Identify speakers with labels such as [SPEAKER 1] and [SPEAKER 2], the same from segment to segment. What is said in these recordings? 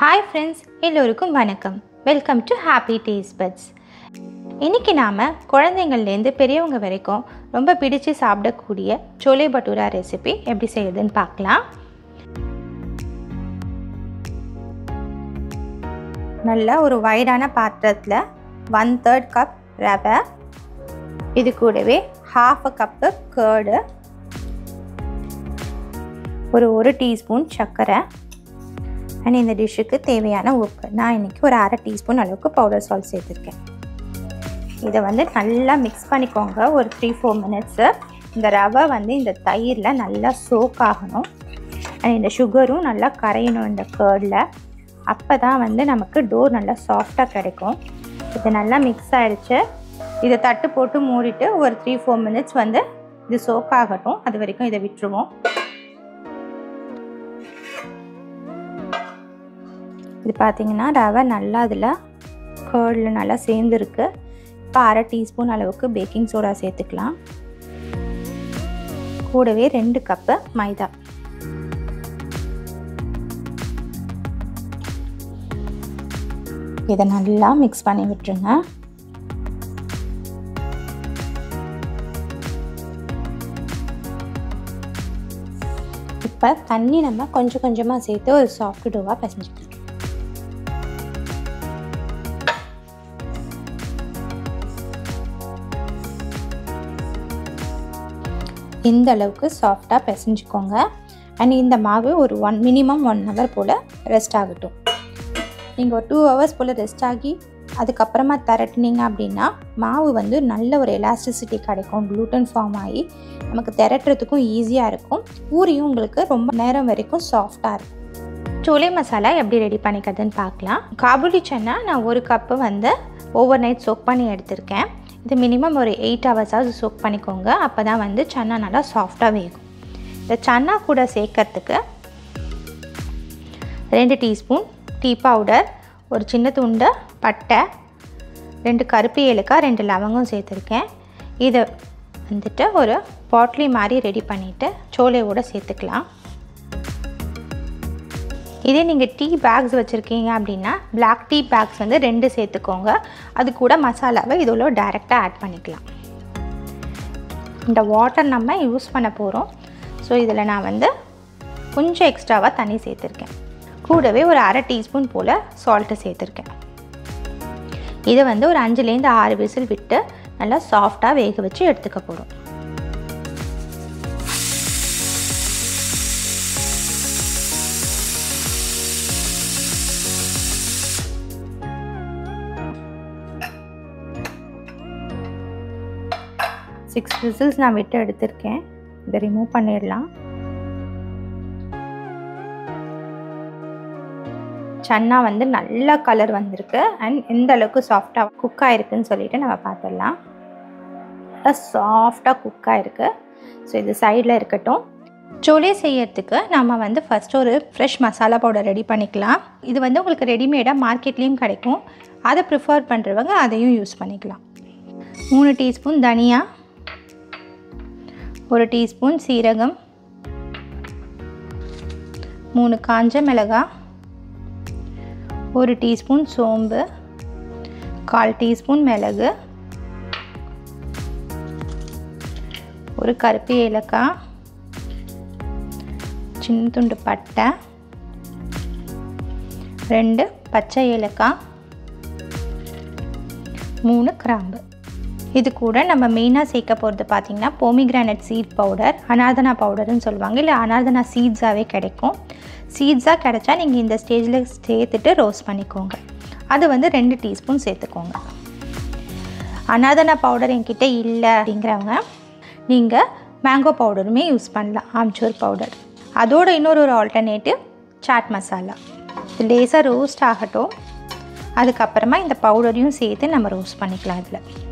[SPEAKER 1] Hi friends, எல்லோருக்கும் வணக்கம். Welcome to Happy Taste Buds. இன்னைக்கு நாம குழந்தைங்கள்ல இருந்து பெரியவங்க வரைக்கும் ரொம்ப பிடிச்சு சாப்பிடக்கூடிய சோலே பட்டூரா ரெசிபி எப்படி செய்யறதுன்னு பார்க்கலாம். நல்ல ஒரு வைடான பாத்திரத்துல 1/3 கப் ரவை, இது கூடவே 1/2 கப் curd, ஒரு 1 டீஸ்பூன் சர்க்கரை, அண்ட் இந்த டிஷ்ஷுக்கு தேவையான உப்பு. நான் இன்றைக்கி ஒரு 1/2 டீஸ்பூன் அளவுக்கு பவுடர் சால்ட் சேர்த்துருக்கேன். இதை நல்லா மிக்ஸ் பண்ணிக்கோங்க ஒரு 3-4 மினிட்ஸு. இந்த ரவை இந்த தயிரில் நல்லா சோக் ஆகணும். அண்ட் இந்த சுகரும் நல்லா கரையணும் இந்த கர்டில். அப்போ தான் நமக்கு டோர் நல்லா சாஃப்டாக கிடைக்கும். இது நல்லா மிக்ஸ் ஆகிடுச்சு. இதை தட்டு போட்டு மூடிட்டு ஒரு 3-4 மினிட்ஸ் இது சோக் ஆகட்டும். அது வரைக்கும் இதை விட்டுருவோம். இது பார்த்தீங்கன்னா ரவை நல்லா அதில் கர்டில் நல்லா சேர்ந்துருக்கு. இப்போ 1/2 டீஸ்பூன் அளவுக்கு பேக்கிங் சோடா சேர்த்துக்கலாம். கூடவே 2 கப்பு மைதா. இதை நல்லா மிக்ஸ் பண்ணி விட்டுருங்க. இப்போ தண்ணி நம்ம கொஞ்சம் கொஞ்சமாக சேர்த்து ஒரு சாஃப்ட் டோவாக பிசைஞ்சுக்கலாம். இந்த அளவுக்கு சாஃப்டாக பிசைஞ்சுக்கோங்க. அண்ட் இந்த மாவு ஒரு மினிமம் 1 ஹவர் போல் ரெஸ்ட் ஆகட்டும். நீங்கள் ஒரு 2 ஹவர்ஸ் போல் ரெஸ்ட் ஆகி அதுக்கப்புறமா திரட்டினீங்க அப்படின்னா மாவு நல்ல ஒரு எலாஸ்டிசிட்டி கிடைக்கும். க்ளூட்டன் ஃபார்ம் ஆகி நமக்கு திரட்டுறதுக்கும் ஈஸியாக இருக்கும். பூரியும் உங்களுக்கு ரொம்ப நேரம் வரைக்கும் சாஃப்டாக இருக்கும். சோலே மசாலா எப்படி ரெடி பண்ணிக்கிறதுன்னு பார்க்கலாம். காபூலி சன்னா நான் 1 கப்பு ஓவர் நைட் சோக் பண்ணி எடுத்திருக்கேன். இது மினிமம் ஒரு 8 ஹவர்ஸாவது சோக் பண்ணிக்கோங்க. அப்போ தான் சன்னா நல்லா சாஃப்டாக வேகும். இந்த சன்னா கூட சேர்க்கறதுக்கு 2 டீஸ்பூன் டீ பவுடர், ஒரு சின்ன துண்டு பட்டை, 2 கருப்பு ஏலக்காய், 2 லவங்கம் சேர்த்துருக்கேன். இதை ஒரு பாட்லி மாதிரி ரெடி பண்ணிவிட்டு சோலையோடு சேர்த்துக்கலாம். இதே நீங்கள் டீ பேக்ஸ் வச்சுருக்கீங்க அப்படின்னா பிளாக் டீ பேக்ஸ் 2 சேர்த்துக்கோங்க. அது கூட மசாலாவை இதோட டைரெக்டாக ஆட் பண்ணிக்கலாம். இந்த வாட்டர் நம்ம யூஸ் பண்ண போகிறோம். ஸோ இதில் நான் கொஞ்சம் எக்ஸ்ட்ராவாக தண்ணி சேர்த்துருக்கேன். கூடவே ஒரு 1/2 டீஸ்பூன் போல் சால்ட்டு சேர்த்துருக்கேன். இதை ஒரு 5லேருந்து 6 விசில் விட்டு நல்லா சாஃப்டாக வேக வச்சு எடுத்துக்க போகிறோம். சிக்ஸ் விசில்ஸ் நான் விட்டு எடுத்திருக்கேன். இதை ரிமூவ் பண்ணிடலாம். சன்னா நல்ல கலர் வந்திருக்கு. அண்ட் எந்த அளவுக்கு சாஃப்டாக குக் ஆகிருக்குன்னு சொல்லிட்டு நம்ம பார்த்துடலாம். நல்லா சாஃப்டாக குக் ஆகிருக்கு. ஸோ இது சைடில் இருக்கட்டும். சோலே செய்யறதுக்கு நம்ம ஃபஸ்ட்டு ஒரு ஃப்ரெஷ் மசாலா பவுடர் ரெடி பண்ணிக்கலாம். இது உங்களுக்கு ரெடிமேடாக மார்க்கெட்லேயும் கிடைக்கும். அதை ப்ரிஃபர் பண்ணுறவங்க அதையும் யூஸ் பண்ணிக்கலாம். 3 டீஸ்பூன் தனியா, 1 டீஸ்பூன் சீரகம், 3 காஞ்ச மிளகாய், 1 டீஸ்பூன் சோம்பு, 1/4 டீஸ்பூன் மிளகு, 1 கருப்பு ஏலக்காய், சின்ன துண்டு பட்டை, 2 பச்சை ஏலக்காய், 3 கிராம்பு. இது கூட நம்ம மெயினாக சேர்க்க போகிறது பார்த்திங்கன்னா போமிகிரானட் சீட் பவுடர், அனார்தனா பவுடர்னு சொல்லுவாங்க. இல்லை அனார்தனா சீட்ஸாகவே கிடைக்கும். சீட்ஸாக கிடைச்சா நீங்கள் இந்த ஸ்டேஜில் சேர்த்துட்டு ரோஸ்ட் பண்ணிக்கோங்க. அது 2 டீஸ்பூன் சேர்த்துக்கோங்க. அனார்தனா பவுடர் என்கிட்ட இல்லை அப்படிங்கிறவங்க நீங்கள் மேங்கோ பவுடருமே யூஸ் பண்ணலாம், ஆம்ச்சூர் பவுடர். அதோட இன்னொரு ஆல்டர்னேட்டிவ் சாட் மசாலா. இது லேசாக ரோஸ்ட் ஆகட்டும். அதுக்கப்புறமா இந்த பவுடரையும் சேர்த்து நம்ம ரோஸ்ட் பண்ணிக்கலாம். இதில்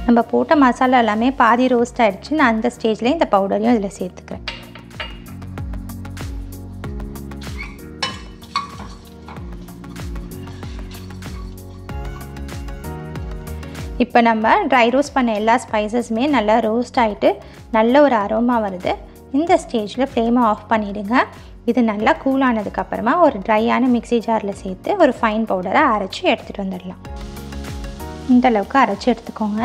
[SPEAKER 1] நம்ம போட்ட மசாலா எல்லாமே பாதி ரோஸ்ட் ஆகிடுச்சு. நான் அந்த ஸ்டேஜில் இந்த பவுடரையும் இதில் சேர்த்துக்கிறேன். இப்போ நம்ம ட்ரை ரோஸ்ட் பண்ண எல்லா ஸ்பைசஸுமே நல்லா ரோஸ்ட் ஆகிட்டு நல்ல ஒரு அரோமா வருது. இந்த ஸ்டேஜில் ஃப்ளேமை ஆஃப் பண்ணிவிடுங்க. இது நல்லா கூலானதுக்கப்புறமா ஒரு ட்ரையான மிக்ஸி ஜாரில் சேர்த்து ஒரு ஃபைன் பவுடரை அரைச்சி எடுத்துகிட்டு வந்துடலாம். இந்த அளவுக்கு அரைச்சி எடுத்துக்கோங்க.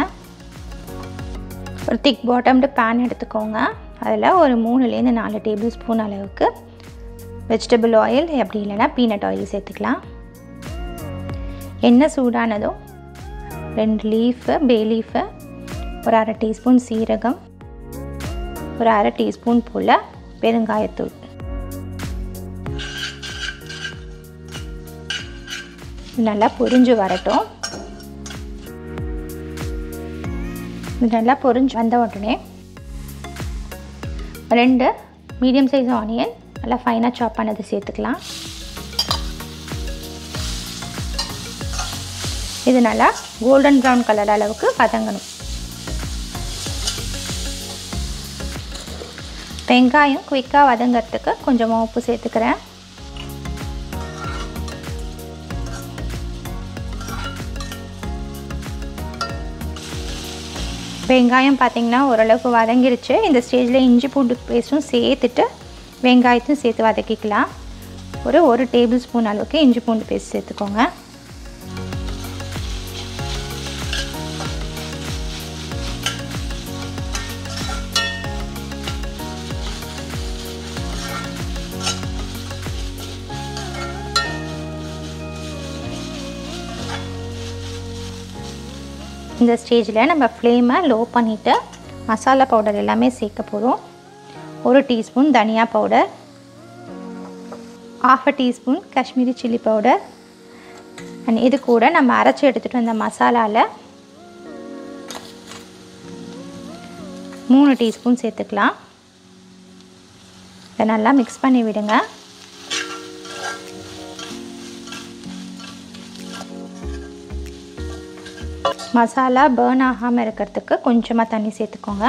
[SPEAKER 1] ஒரு திக் பாட்டம்டு பேன் எடுத்துக்கோங்க. அதில் ஒரு 3லேருந்து 4 டேபிள் ஸ்பூன் அளவுக்கு வெஜிடபிள் ஆயில், அப்படி இல்லைன்னா பீனட் ஆயில் சேர்த்துக்கலாம். எண்ணெய் சூடானதும் 2 லீஃபு, பே லீஃபு, ஒரு 1/2 டீஸ்பூன் சீரகம், ஒரு 1/2 டீஸ்பூன் போல் பெருங்காயத்தூள், நல்லா பொரிஞ்சு வரட்டும். இது நல்லா பொரிஞ்சு வந்த உடனே 2 மீடியம் சைஸ் ஆனியன் நல்லா ஃபைனாக சாப் பண்ணது சேர்த்துக்கலாம். இது நல்லா கோல்டன் ப்ரௌன் கலர் அளவுக்கு வதங்கணும். வெங்காயம் குயிக்காக வதங்கிறதுக்கு கொஞ்சமாக உப்பு சேர்த்துக்கிறேன். வெங்காயம் பார்த்திங்கன்னா ஓரளவுக்கு வதங்கிருச்சு. இந்த ஸ்டேஜில் இஞ்சி பூண்டு பேஸ்ட்டும் சேர்த்துட்டு வெங்காயத்தையும் சேர்த்து வதக்கிக்கலாம். ஒரு 1 டேபிள் ஸ்பூன் அளவுக்கு இஞ்சி பூண்டு பேஸ்ட் சேர்த்துக்கோங்க. இந்த ஸ்டேஜில் நம்ம ஃப்ளேமை லோ பண்ணிவிட்டு மசாலா பவுடர் எல்லாமே சேர்க்க போகிறோம். 1 டீஸ்பூன் தனியா powder, 1/2 teaspoon Kashmiri chilli powder, and இது கூட நம்ம அரைச்சி எடுத்துகிட்டு வந்த மசாலாவில் 3 டீஸ்பூன் சேர்த்துக்கலாம். இதை நல்லா மிக்ஸ் பண்ணி விடுங்க. மசாலா பர்ன் ஆகாமல் இருக்கிறதுக்கு கொஞ்சமாக தண்ணி சேர்த்துக்கோங்க.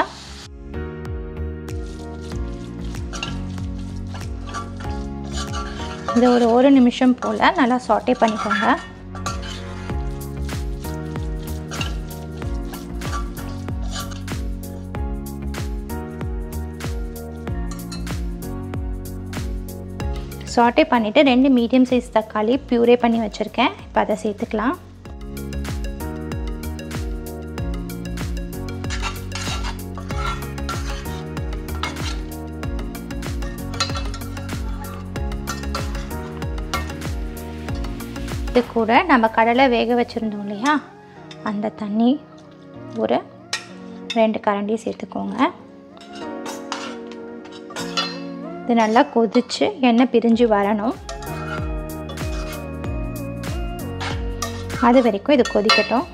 [SPEAKER 1] இதை ஒரு 1 நிமிஷம் போல் நல்லா சாட்டே பண்ணிக்கோங்க. சாட்டே பண்ணிவிட்டு 2 மீடியம் சைஸ் தக்காளி பியூரே பண்ணி வச்சுருக்கேன். இப்போ அதை சேர்த்துக்கலாம். இது கூட நம்ம கடலை வேக வச்சுருந்தோம் இல்லையா, அந்த தண்ணி ஒரு 2 கரண்டி சேர்த்துக்கோங்க. இது நல்லா கொதித்து எண்ணெய் பிரிஞ்சு வரணும். அது வரைக்கும் இது கொதிக்கட்டும்.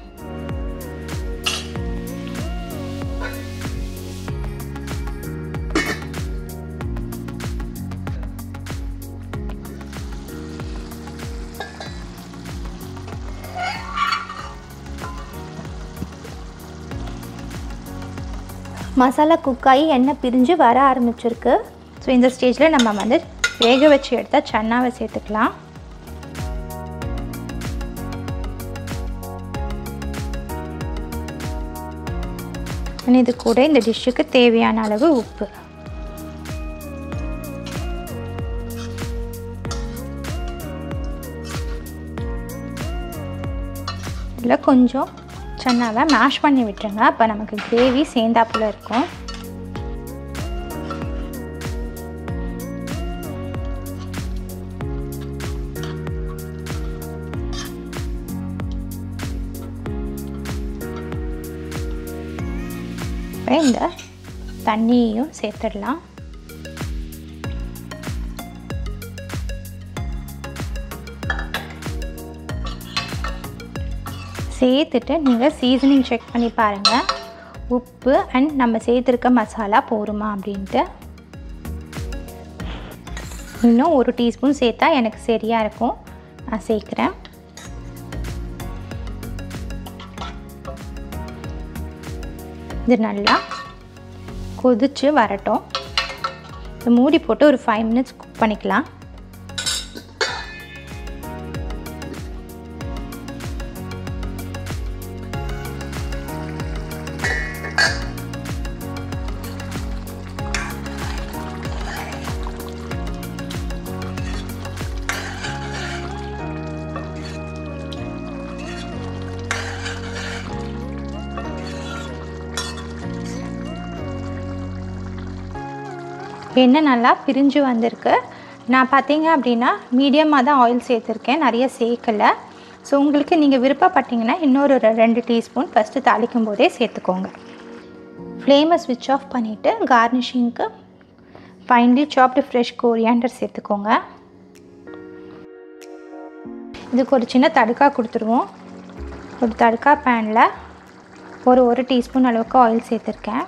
[SPEAKER 1] மசாலா குக்காயி எண்ணெய் பிரிஞ்சு வர ஆரம்பிச்சிருக்கு. ஸோ இந்த ஸ்டேஜில் நம்ம வந்து வேக வச்சு எடுத்தால் சன்னாவை சேர்த்துக்கலாம். இது கூட இந்த டிஷ்ஷுக்கு தேவையான அளவு உப்பு, இதில் கொஞ்சம் சன்னாவை மேஷ் பண்ணி விட்டுருங்க. அப்போ நமக்கு கிரேவி சேர்ந்தாப்புல இருக்கும். இந்த தண்ணியையும் சேர்த்துடலாம். சேர்த்துட்டு நீங்கள் சீசனிங் செக் பண்ணி பாருங்கள், உப்பு அண்ட் நம்ம சேர்த்துருக்க மசாலா போருமா அப்படின்ட்டு. இன்னும் 1 டீஸ்பூன் சேர்த்தா எனக்கு சரியாக இருக்கும். நான் சேர்க்குறேன். இது நல்லா கொதித்து வரட்டும். மூடி போட்டு ஒரு 5 மினிட்ஸ் குக் பண்ணிக்கலாம். எண்ணெய் நல்லா பிரிஞ்சு வந்திருக்கு. நான் பார்த்தீங்க அப்படின்னா மீடியமாக தான் ஆயில் சேர்த்துருக்கேன், நிறைய சேர்க்கலை. ஸோ உங்களுக்கு நீங்கள் விருப்பப்பட்டீங்கன்னா இன்னொரு 2 டீஸ்பூன் ஃபஸ்ட்டு தாளிக்கும் போதே சேர்த்துக்கோங்க. ஃப்ளேமை ஸ்விட்ச் ஆஃப் பண்ணிவிட்டு கார்னிஷிங்க்கு ஃபைன்லி சாப்டு ஃப்ரெஷ் கோரியாண்டர் சேர்த்துக்கோங்க. இதுக்கு ஒரு சின்ன தடுக்கா கொடுத்துருவோம். ஒரு தடுக்கா பேனில் ஒரு டீஸ்பூன் அளவுக்கு ஆயில் சேர்த்துருக்கேன்.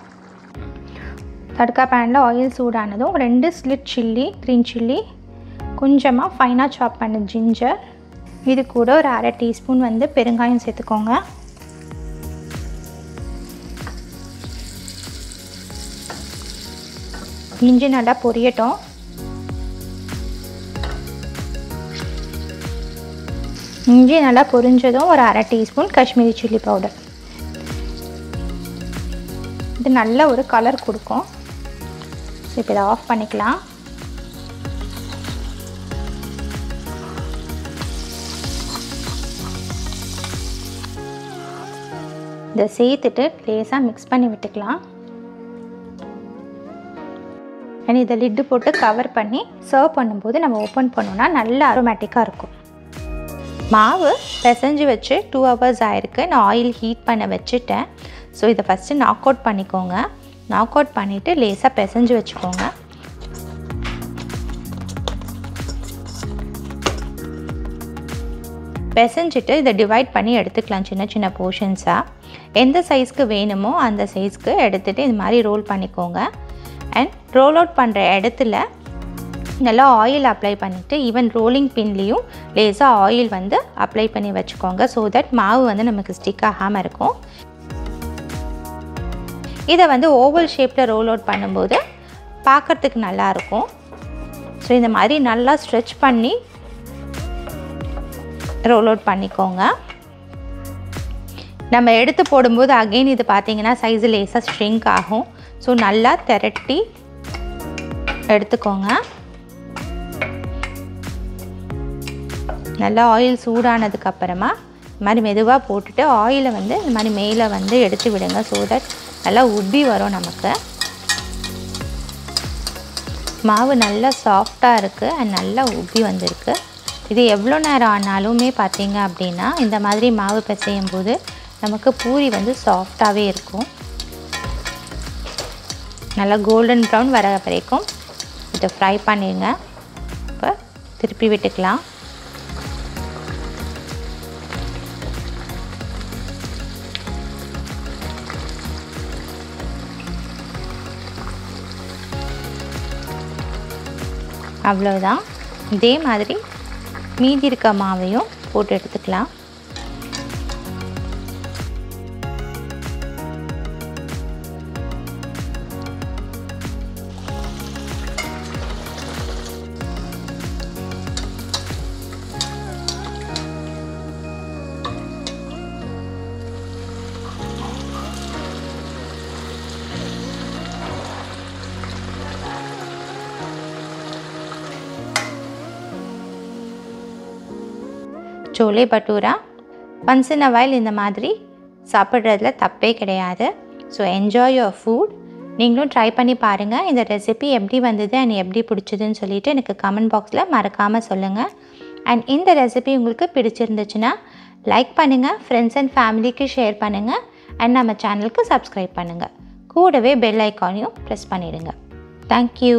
[SPEAKER 1] தடுக்கா பேனில் ஆயில் சூடானதும் 2 ஸ்லிட் சில்லி, க்ரீன் சில்லி, கொஞ்சமாக ஃபைனாக சாப் பண்ண ஜிஞ்சர், இது கூட ஒரு அரை டீஸ்பூன் வந்து பெருங்காயம் சேர்த்துக்கோங்க. இஞ்சி நல்லா பொரியட்டும். இஞ்சி நல்லா பொரிஞ்சதும் ஒரு அரை டீஸ்பூன் காஷ்மீரி சில்லி பவுடர். இது நல்ல ஒரு கலர் கொடுக்கும். இப்போ இதை ஆஃப் பண்ணிக்கலாம். இதை சேர்த்துட்டு லேசாக மிக்ஸ் பண்ணி விட்டுக்கலாம். அண்ட் இதை லிட்டு போட்டு கவர் பண்ணி சர்வ் பண்ணும்போது நம்ம ஓப்பன் பண்ணோன்னா நல்ல அரோமேட்டிக்காக இருக்கும். மாவு பிசைஞ்சு வச்சு 2 hours ஆயிருக்கு. நான் ஆயில் ஹீட் பண்ண வச்சுட்டேன். ஸோ இதை ஃபஸ்ட்டு நாக் அவுட் பண்ணிக்கோங்க. நாக் அவுட் பண்ணிவிட்டு லேசாக பிசைஞ்சு வச்சுக்கோங்க. பிசைஞ்சிட்டு இதை டிவைட் பண்ணி எடுத்துக்கலாம் சின்ன சின்ன போர்ஷன்ஸாக. எந்த சைஸ்க்கு வேணுமோ அந்த சைஸ்க்கு எடுத்துகிட்டு இது மாதிரி ரோல் பண்ணிக்கோங்க. அண்ட் ரோல் அவுட் பண்ணுற இடத்துல நல்லா ஆயில் அப்ளை பண்ணிவிட்டு ஈவன் ரோலிங் பின்லேயும் லேசாக ஆயில் வந்து அப்ளை பண்ணி வச்சுக்கோங்க. ஸோ தட் மாவு வந்து நமக்கு ஸ்டிக் ஆகாமல் இருக்கும். இதை வந்து ஓவல் ஷேப்பில் ரோல் அவுட் பண்ணும்போது பார்க்குறதுக்கு நல்லாயிருக்கும். ஸோ இந்த மாதிரி நல்லா ஸ்ட்ரெச் பண்ணி ரோல் அவுட் பண்ணிக்கோங்க. நம்ம எடுத்து போடும்போது அகெயின் இது பார்த்திங்கன்னா சைஸு லேசாக ஸ்ட்ரிங்க் ஆகும். ஸோ நல்லா திரட்டி எடுத்துக்கோங்க. நல்லா ஆயில் சூடானதுக்கப்புறமா இந்த மாதிரி மெதுவாக போட்டுட்டு ஆயிலை வந்து இந்த மாதிரி மேலே வந்து எடுத்து விடுங்க. ஸோ தட் நல்லா உப்பி வரும் நமக்கு. மாவு நல்லா சாஃப்டாக இருக்குது அண்ட் நல்லா உப்பி வந்திருக்கு. இது எவ்வளோ நேரம் ஆனாலுமே பார்த்திங்க அப்படின்னா இந்த மாதிரி மாவு பிசையும் போது நமக்கு பூரி வந்து சாஃப்டாகவே இருக்கும். நல்லா கோல்டன் ப்ரௌன் வர வரைக்கும் இதை ஃப்ரை பண்ணிடுங்க. இப்போ திருப்பி விட்டுக்கலாம். அவ்வளோதான். இதே மாதிரி மீதி இருக்க மாவையும் போட்டு எடுத்துக்கலாம். Chole bhatura once in a while இந்த மாதிரி சாப்பிட்றதுல தப்பே கிடையாது. So enjoy your food. நீங்களும் ட்ரை பண்ணி பாருங்கள். இந்த ரெசிபி எப்படி வந்தது அண்ட் எப்படி பிடிச்சதுன்னு சொல்லிவிட்டு எனக்கு கமெண்ட் பாக்ஸில் மறக்காமல் சொல்லுங்கள். அண்ட் இந்த ரெசிபி உங்களுக்கு பிடிச்சிருந்துச்சுன்னா லைக் பண்ணுங்கள், ஃப்ரெண்ட்ஸ் அண்ட் ஃபேமிலிக்கு ஷேர் பண்ணுங்கள் அண்ட் நம்ம சேனலுக்கு சப்ஸ்கிரைப் பண்ணுங்கள். கூடவே பெல் ஐக்கானையும் ப்ரெஸ் பண்ணிடுங்க. தேங்க்யூ.